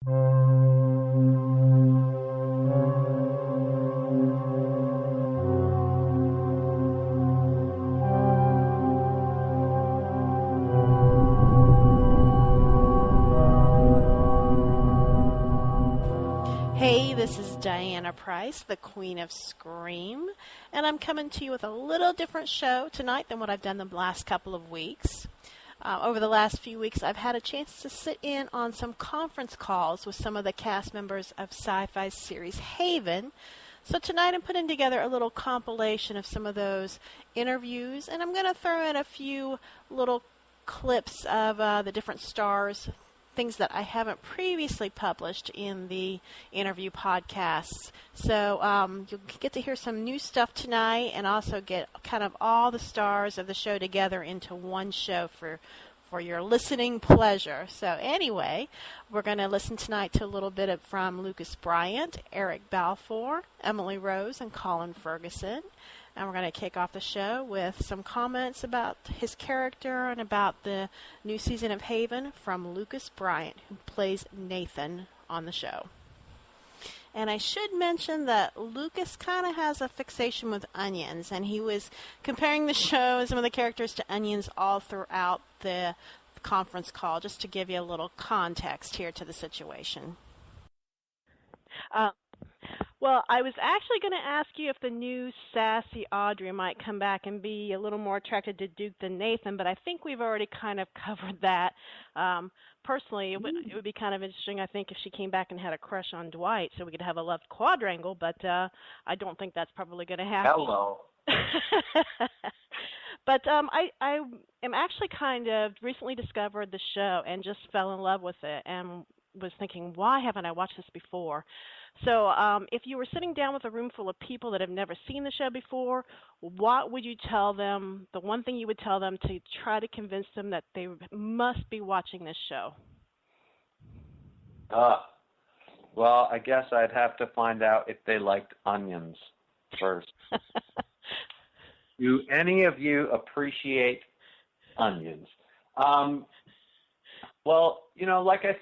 Hey, this is Diana Price, the Queen of Scream, and I'm coming to you with a little different show tonight than what I've done the last couple of weeks. Over the last few weeks, I've had a chance to sit in on some conference calls with some of the cast members of Sci-Fi's series Haven. So tonight I'm putting together a little compilation of some of those interviews, and I'm going to throw in a few little clips of the different stars, things that I haven't previously published in the interview podcasts. So you'll get to hear some new stuff tonight and also get kind of all the stars of the show together into one show for your listening pleasure. So anyway, we're going to listen tonight to a little bit from Lucas Bryant, Eric Balfour, Emily Rose, and Colin Ferguson. And we're going to kick off the show with some comments about his character and about the new season of Haven from Lucas Bryant, who plays Nathan on the show. And I should mention that Lucas kind of has a fixation with onions, and he was comparing the show and some of the characters to onions all throughout the conference call, just to give you a little context here to the situation. Well, I was actually going to ask you if the new sassy Audrey might come back and be a little more attracted to Duke than Nathan, but I think we've already kind of covered that. Personally, it would be kind of interesting, I think, if she came back and had a crush on Dwight, so we could have a love quadrangle, but I don't think that's probably going to happen. Hello. But I am actually kind of recently discovered the show and just fell in love with it and was thinking, why haven't I watched this before? So if you were sitting down with a room full of people that have never seen the show before, what would you tell them, the one thing you would tell them to try to convince them that they must be watching this show? Well, I guess I'd have to find out if they liked onions first. Do any of you appreciate onions? Well, you know, like I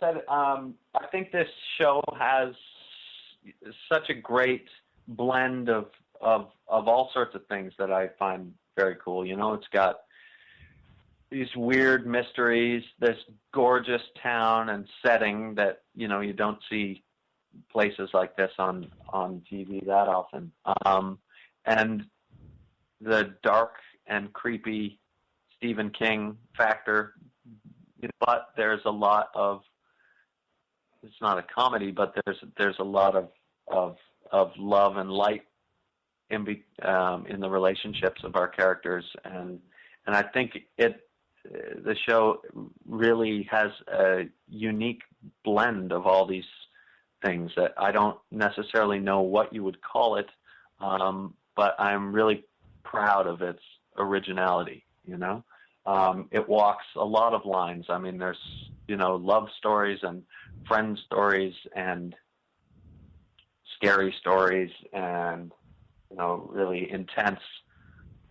said, I think this show has such a great blend of all sorts of things that I find very cool. You know, it's got these weird mysteries, this gorgeous town and setting that, you know, you don't see places like this on TV that often. And the dark and creepy Stephen King factor. But there's a lot of, it's not a comedy, but there's a lot of love and light in the relationships of our characters, and I think the show really has a unique blend of all these things that I don't necessarily know what you would call it, but I'm really proud of its originality, you know. It walks a lot of lines. I mean, there's, you know, love stories and friend stories and scary stories and, you know, really intense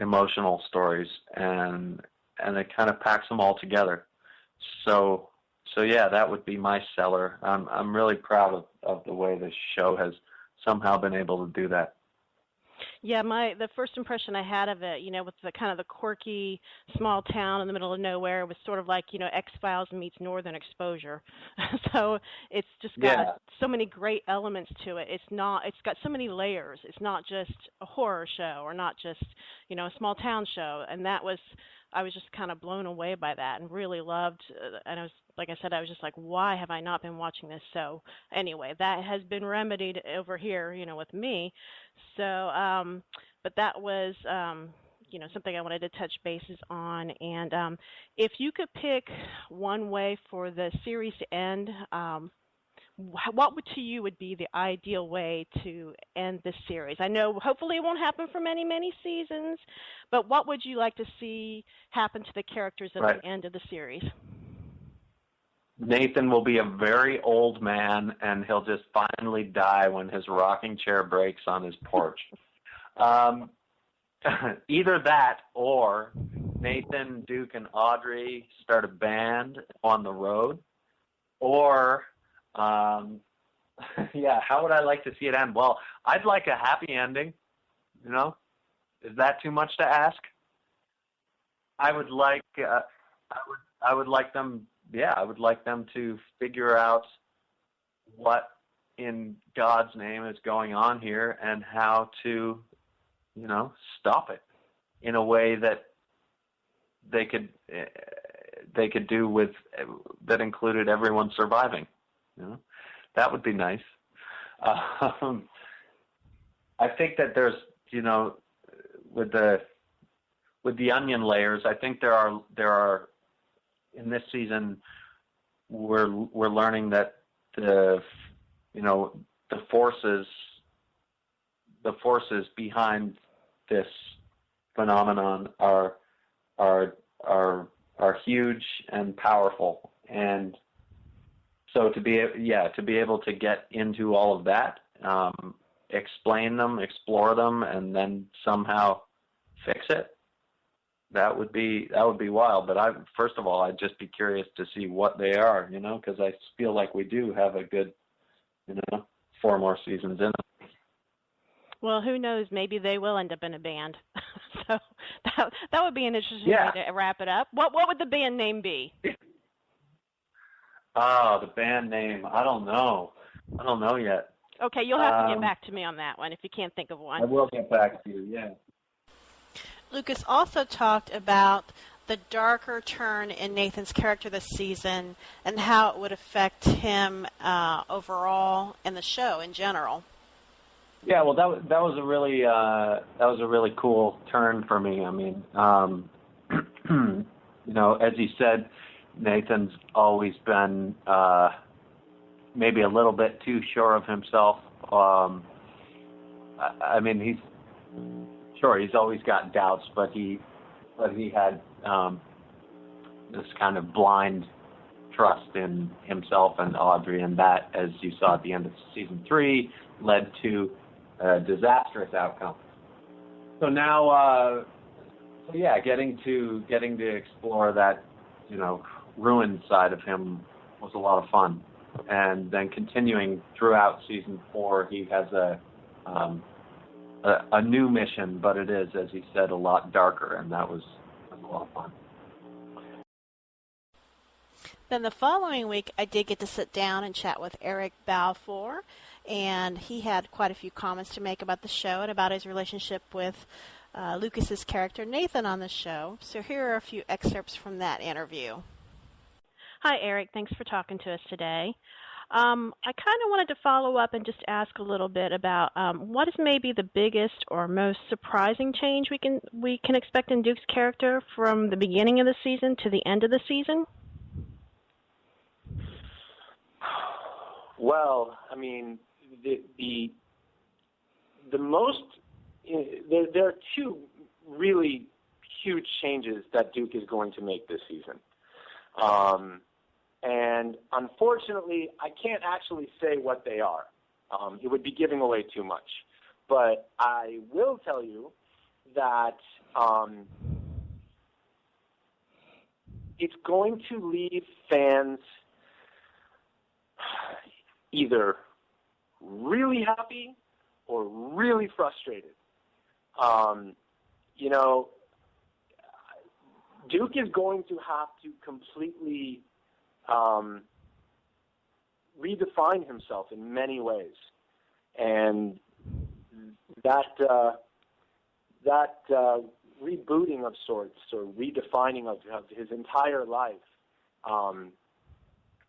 emotional stories, and it kind of packs them all together. So yeah, that would be my seller. I'm really proud of the way this show has somehow been able to do that. Yeah, the first impression I had of it, you know, with the kind of the quirky small town in the middle of nowhere, was sort of like, you know, X-Files meets Northern Exposure. So it's just got so many great elements to it. It's got so many layers. It's not just a horror show or not just, you know, a small town show. And I was just kind of blown away by that and really loved, and I was, like I said, I was just like, why have I not been watching this? So anyway, that has been remedied over here, you know, with me. So, but that was, you know, something I wanted to touch bases on. And if you could pick one way for the series to end, what to you would be the ideal way to end this series? I know hopefully it won't happen for many, many seasons, but what would you like to see happen to the characters at the end of the series? Nathan will be a very old man, and he'll just finally die when his rocking chair breaks on his porch. Either that, or Nathan, Duke, and Audrey start a band on the road, or Yeah, how would I like to see it end? Well, I'd like a happy ending. You know, is that too much to ask? I would like, I would like them. Yeah, I would like them to figure out what in God's name is going on here and how to, stop it in a way that they could do with that included everyone surviving. That would be nice. I think that there's, with the onion layers, I think there are in this season we're learning that the forces behind this phenomenon are huge and powerful, and so to be able to get into all of that, explain them, explore them, and then somehow fix it, that would be wild. But first of all, I'd just be curious to see what they are, because I feel like we do have a good, 4 more seasons in it. Well, who knows? Maybe they will end up in a band. So that would be an interesting way to wrap it up. What would the band name be? The band name. I don't know yet. Okay, you'll have to get back to me on that one if you can't think of one. I will get back to you, yeah. Lucas also talked about the darker turn in Nathan's character this season and how it would affect him overall in the show in general. Yeah, well, that was a really cool turn for me. I mean, as he said, Nathan's always been maybe a little bit too sure of himself. I mean, he's always got doubts, but he had this kind of blind trust in himself and Audrey, and that, as you saw at the end of season 3, led to a disastrous outcome. So now, getting to explore that, ruined side of him was a lot of fun, and then continuing throughout season 4, he has a new mission, but it is, as he said, a lot darker, and that was a lot of fun. Then the following week, I did get to sit down and chat with Eric Balfour, and he had quite a few comments to make about the show and about his relationship with Lucas's character Nathan on the show. So here are a few excerpts from that interview. Hi, Eric. Thanks for talking to us today. I kind of wanted to follow up and just ask a little bit about what is maybe the biggest or most surprising change we can expect in Duke's character from the beginning of the season to the end of the season? Well, I mean, the most there are 2 really huge changes that Duke is going to make this season. And unfortunately, I can't actually say what they are. It would be giving away too much. But I will tell you that it's going to leave fans either really happy or really frustrated. Duke is going to have to completely redefine himself in many ways, and that rebooting of sorts, or redefining of his entire life,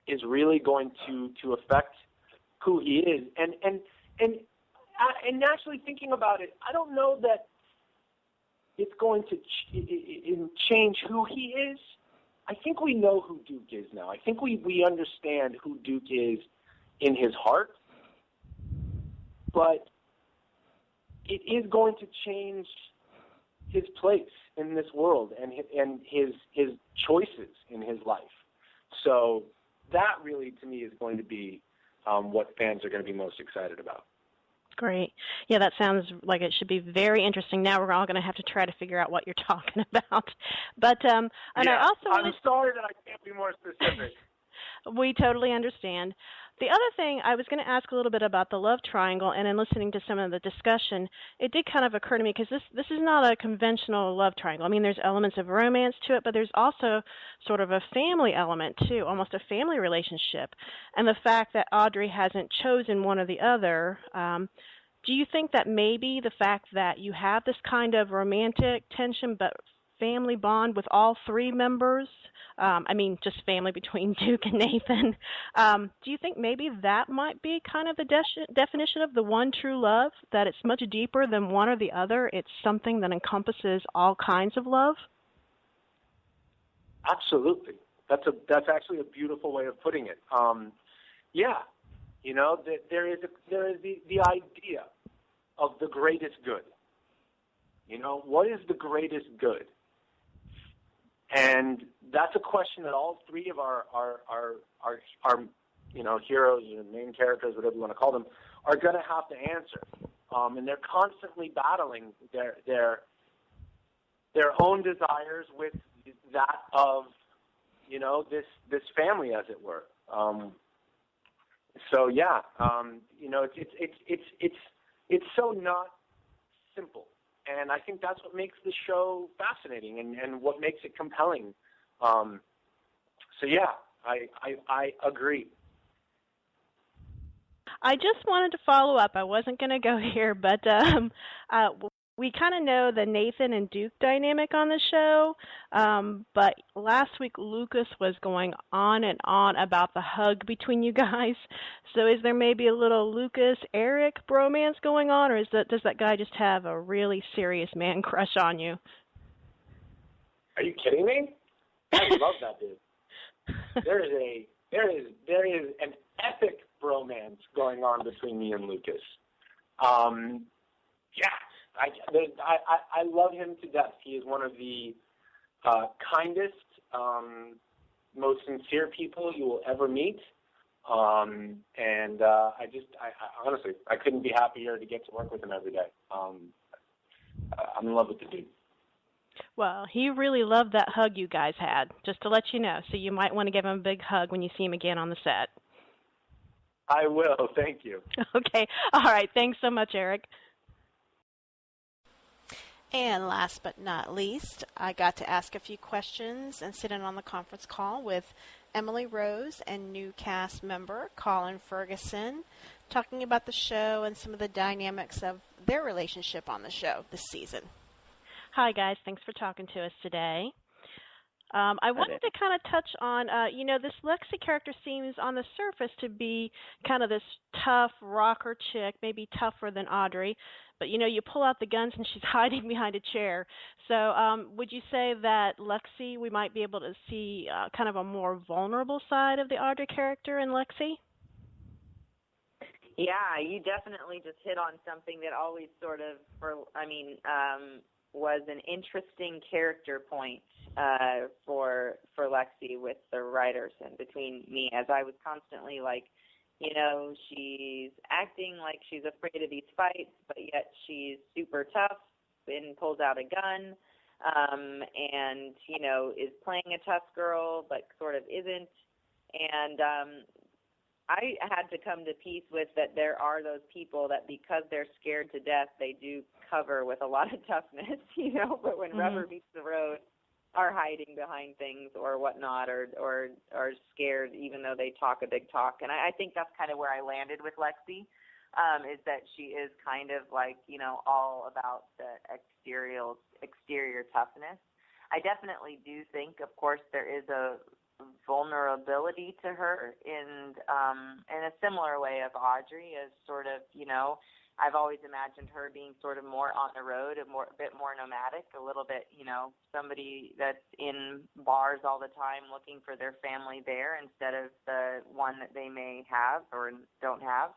is really going to affect who he is. And actually thinking about it, I don't know that it's going to change who he is. I think we know who Duke is now. I think we understand who Duke is in his heart, but it is going to change his place in this world and his choices in his life. So that really, to me, is going to be what fans are going to be most excited about. Great. Yeah, that sounds like it should be very interesting. Now we're all going to have to try to figure out what you're talking about. But I'm sorry that I can't be more specific. We totally understand. The other thing, I was going to ask a little bit about the love triangle, and in listening to some of the discussion, it did kind of occur to me, because this is not a conventional love triangle. I mean, there's elements of romance to it, but there's also sort of a family element, too, almost a family relationship. And the fact that Audrey hasn't chosen one or the other, do you think that maybe the fact that you have this kind of romantic tension but family bond with all three members, I mean just family between Duke and Nathan, do you think maybe that might be kind of the definition of the one true love, that it's much deeper than one or the other, it's something that encompasses all kinds of love? Absolutely. That's actually a beautiful way of putting it. Yeah, you know, there is the idea of the greatest good. You know, what is the greatest good? And that's a question that all three of our you know, heroes or main characters, whatever you want to call them, are going to have to answer. And they're constantly battling their own desires with that of, you know, this family, as it were. So yeah, you know, it's so not simple. And I think that's what makes the show fascinating and what makes it compelling. So yeah, I agree. I just wanted to follow up. I wasn't going to go here, but we kind of know the Nathan and Duke dynamic on the show, but last week Lucas was going on and on about the hug between you guys. So is there maybe a little Lucas-Eric bromance going on, or does that guy just have a really serious man crush on you? Are you kidding me? I love that dude. There is an epic bromance going on between me and Lucas. Yeah. I love him to death. He is one of the kindest, most sincere people you will ever meet. And I honestly, I couldn't be happier to get to work with him every day. I'm in love with the dude. Well, he really loved that hug you guys had, just to let you know. So you might want to give him a big hug when you see him again on the set. I will. Thank you. Okay. All right. Thanks so much, Eric. And last but not least, I got to ask a few questions and sit in on the conference call with Emily Rose and new cast member Colin Ferguson, talking about the show and some of the dynamics of their relationship on the show this season. Hi, guys. Thanks for talking to us today. I wanted to kind of touch on, you know, this Lexi character seems on the surface to be kind of this tough rocker chick, maybe tougher than Audrey. But, you know, you pull out the guns and she's hiding behind a chair. So would you say that Lexi, we might be able to see kind of a more vulnerable side of the Audrey character in Lexi? Yeah, you definitely just hit on something that always sort of, was an interesting character point for Lexi with the writers and between me, as I was constantly like, you know, she's acting like she's afraid of these fights, but yet she's super tough and pulls out a gun, and, you know, is playing a tough girl, but sort of isn't. And I had to come to peace with that there are those people that because they're scared to death, they do cover with a lot of toughness, you know, but when rubber meets the road, are hiding behind things or whatnot, or are scared even though they talk a big talk. And I think that's kind of where I landed with Lexi, is that she is kind of like, you know, all about the exterior toughness. I definitely do think, of course, there is a vulnerability to her in a similar way of Audrey, as sort of, you know, I've always imagined her being sort of more on the road, a bit more nomadic, a little bit, you know, somebody that's in bars all the time looking for their family there instead of the one that they may have or don't have.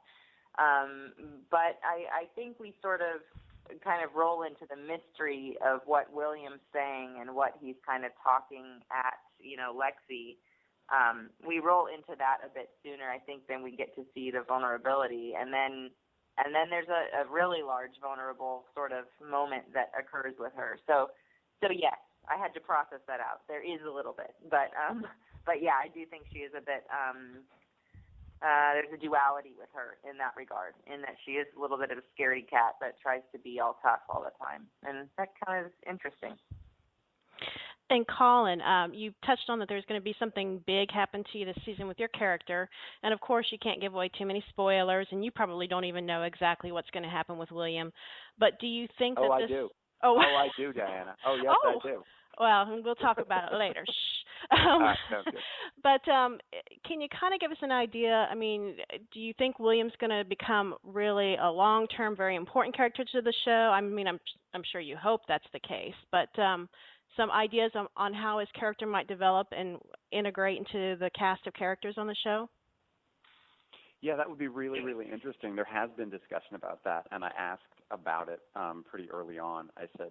But I think we sort of kind of roll into the mystery of what William's saying and what he's kind of talking at, you know, Lexi. We roll into that a bit sooner, I think, than we get to see the vulnerability. And then there's a really large vulnerable sort of moment that occurs with her. So yes, I had to process that out. There is a little bit, but But yeah, I do think she is a bit. There's a duality with her in that regard, in that she is a little bit of a scaredy cat that tries to be all tough all the time, and that kind of is interesting. And Colin, you touched on that there's going to be something big happen to you this season with your character, and of course you can't give away too many spoilers, and you probably don't even know exactly what's going to happen with William. But do you think that I this? do. Oh, I do, Diana. Oh, yes, oh. I do. Well, we'll talk about it later. Shh. All right, sounds good. But can you kind of give us an idea? I mean, do you think William's going to become really a long-term, very important character to the show? I mean, I'm sure you hope that's the case, but some ideas on how his character might develop and integrate into the cast of characters on the show? Yeah, that would be really, really interesting. There has been discussion about that, and I asked about it pretty early on. I said,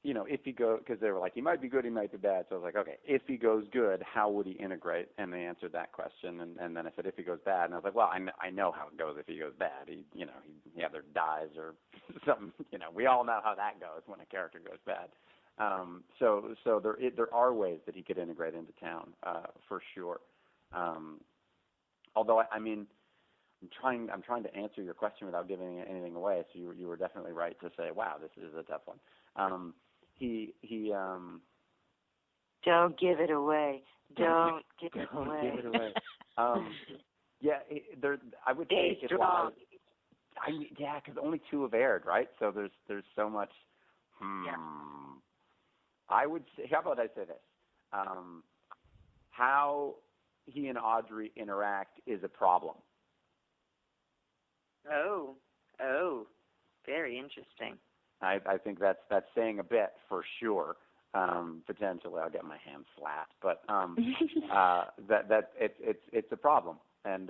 if he goes, because they were like, he might be good, he might be bad. So I was like, okay, if he goes good, how would he integrate? And they answered that question. And then I said, if he goes bad, and I was like, well, I know how it goes if he goes bad. He either dies or something. We all know how that goes when a character goes bad. So there are ways that he could integrate into town for sure. Although I'm trying to answer your question without giving anything away. So you were definitely right to say, wow, this is a tough one. He Don't give it away. Don't give it away. Give it away. I would Stay say strong. because only 2 have aired, right? So there's so much. Yeah. I would say. How about I say this? How he and Audrey interact is a problem. Oh, very interesting. I think that's saying a bit for sure. Potentially, I'll get my hands slapped, but it's a problem, and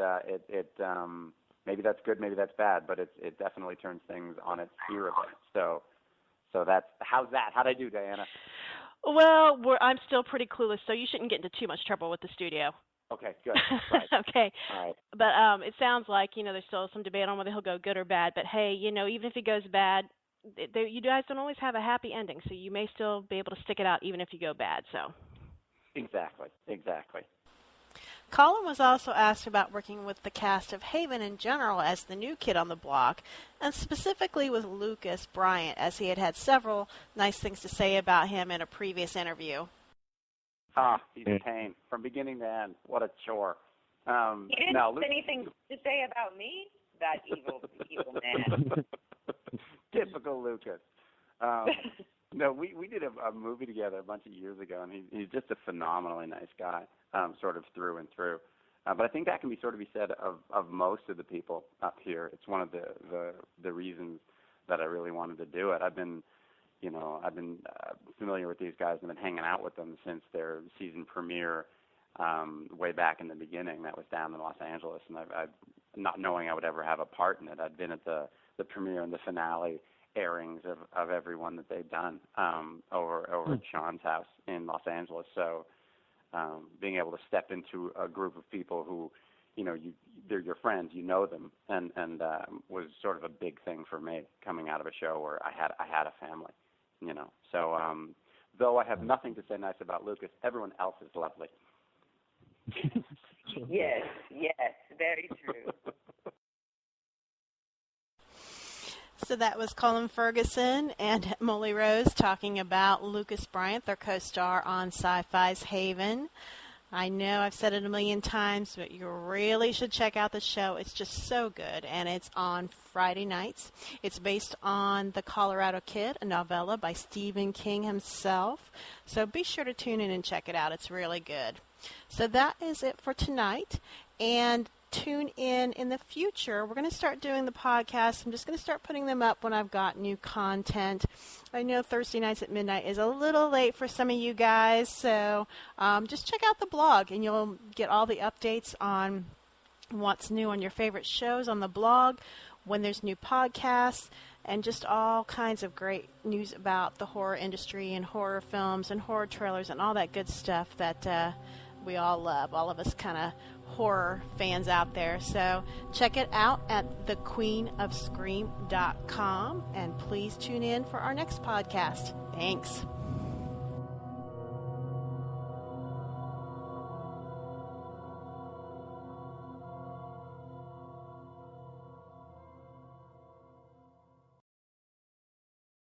maybe that's good, maybe that's bad, but it definitely turns things on its ear a bit. So that's how's that? How'd I do, Diana? Well, I'm still pretty clueless, so you shouldn't get into too much trouble with the studio. Okay, good. Right. Okay. All right. But it sounds like, there's still some debate on whether he'll go good or bad. But, hey, even if he goes bad, you guys don't always have a happy ending, so you may still be able to stick it out even if you go bad. So. Exactly. Colin was also asked about working with the cast of Haven in general as the new kid on the block, and specifically with Lucas Bryant, as he had several nice things to say about him in a previous interview. He's a pain from beginning to end. What a chore. He didn't have anything to say about me, that evil man. Typical Lucas. No, we did a movie together a bunch of years ago, and he's just a phenomenally nice guy, sort of through and through. But I think that can be said of most of the people up here. It's one of the reasons that I really wanted to do it. I've been familiar with these guys and been hanging out with them since their season premiere way back in the beginning. That was down in Los Angeles, and I've not knowing I would ever have a part in it. I'd been at the premiere and the finale airings of every one that they've done over at Sean's house in Los Angeles. So being able to step into a group of people who, they're your friends, them, and was sort of a big thing for me coming out of a show where I had a family. So though I have nothing to say nice about Lucas, everyone else is lovely. Yes, very true. So that was Colin Ferguson and Molly Rose talking about Lucas Bryant, their co-star on Sci-Fi's Haven. I know I've said it a million times, but you really should check out the show. It's just so good, and it's on Friday nights. It's based on The Colorado Kid, a novella by Stephen King himself. So be sure to tune in and check it out. It's really good. So that is it for tonight, and tune in the future. We're going to start doing the podcasts. I'm just going to start putting them up when I've got new content. I know Thursday nights at midnight is a little late for some of you guys, so just check out the blog, and you'll get all the updates on what's new on your favorite shows on the blog, when there's new podcasts, and just all kinds of great news about the horror industry and horror films and horror trailers and all that good stuff that we all love, all of us kind of horror fans out there. So check it out at thequeenofscream.com, and please tune in for our next podcast. Thanks.